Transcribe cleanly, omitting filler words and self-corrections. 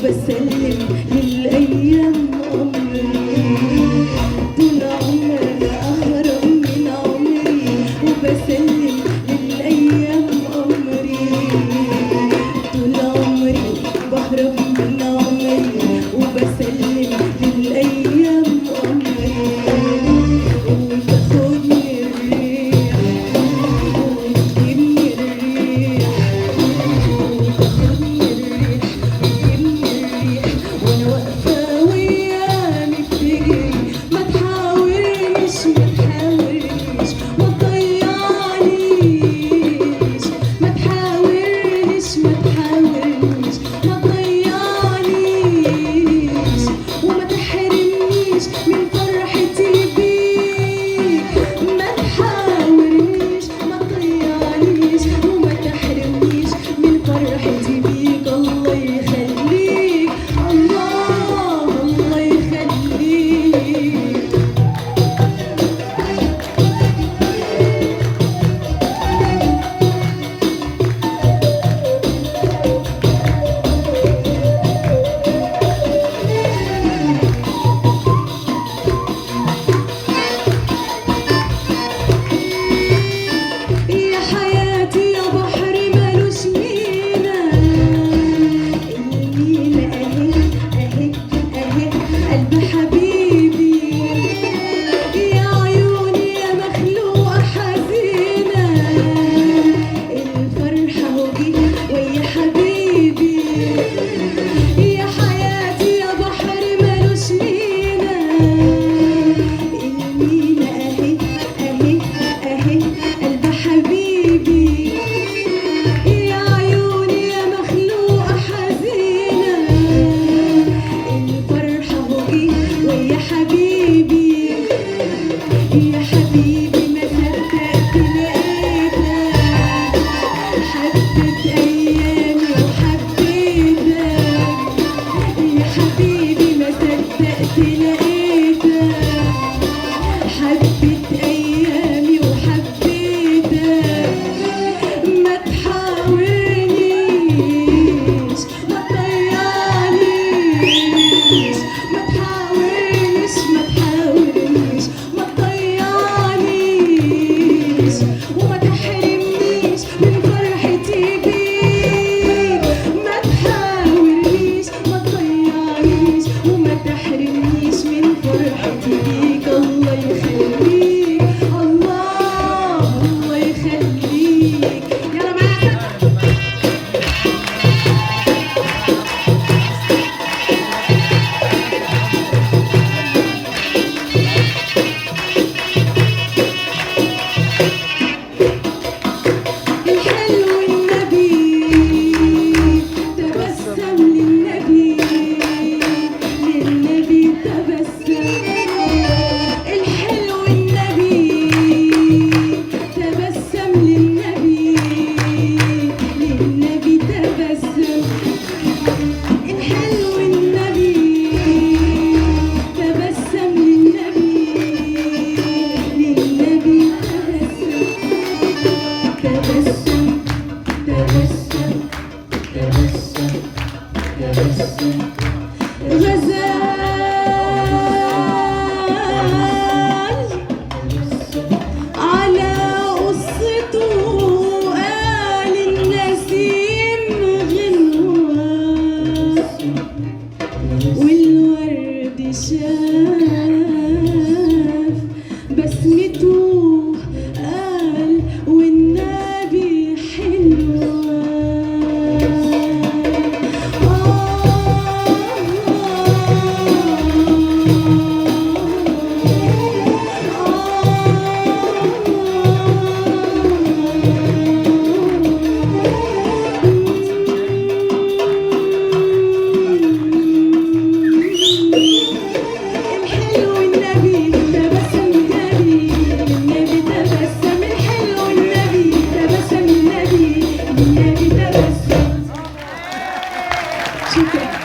وبسلم للأيام أمري، طول عمري أهرب من عمري وبسلم للأيام أمري، طول عمري بهرب من عمري وبسلم للأيام أمري، وتاخدني الريح وتجيبني الريح، وتاخدني الريح وتجيبني الريح، وأنا واقفة وياك بتجري، ما تحاولنيش ما تحاولنيش ما تضيعنيش، ما تحاولنيش ما تحاولنيش ما تضيعنيش، وما تحرمنيش من فرحتي بيك، ما تحاولنيش ما تضيعنيش وما تحرمنيش من فرحتي بيك. الله يخليك الله الله يخليك. يا حياتي يا بحر مالوش مينا، المينا اهي اهي اهي قلب حبيبي، يا عيوني يا مخلوقة حزينة، الفرحة اهو جه ويا حبيبي، يا حياتي يا بحر مالوش مينا، المينا اهي اهي اهي قلب حبيبي، يا عيوني يا مخلوقة حزينة، الفرحة اهو جه ويا حبيبي، يا حبيبي ما صدقت لقيتك، حبت أيامي وحبيتك، يا حبيبي ما صدقت لقيتك، حبت أيامي وحبيتك، ما تحاولنيش ما تضيعنيش، ما تحاولنيش ما تحاولنيش ما تضيعنيش، وما تحرمنيش من فرحتي بيك، ما تحاولنيش ما تضيعنيش وما تحرمنيش من فرحتي بيك. الله يخليك الله الله يخليك. يلا معاك الحلو النبي تبسم للنبي، للنبي تبسم، الحلو النبي تبسم للنبي، للنبي تبسم، الحلو النبي تبسم للنبي، للنبي تبسم، تبسم تبسم تبسم غزال على قصته قال النسيم غنوة، والورد شاف بسمته قال والنبي حلوة، الحلو النبي تبسم النبي، النبي تبسم، الحلو النبي تبسم النبي، النبي تبسم. شكرا.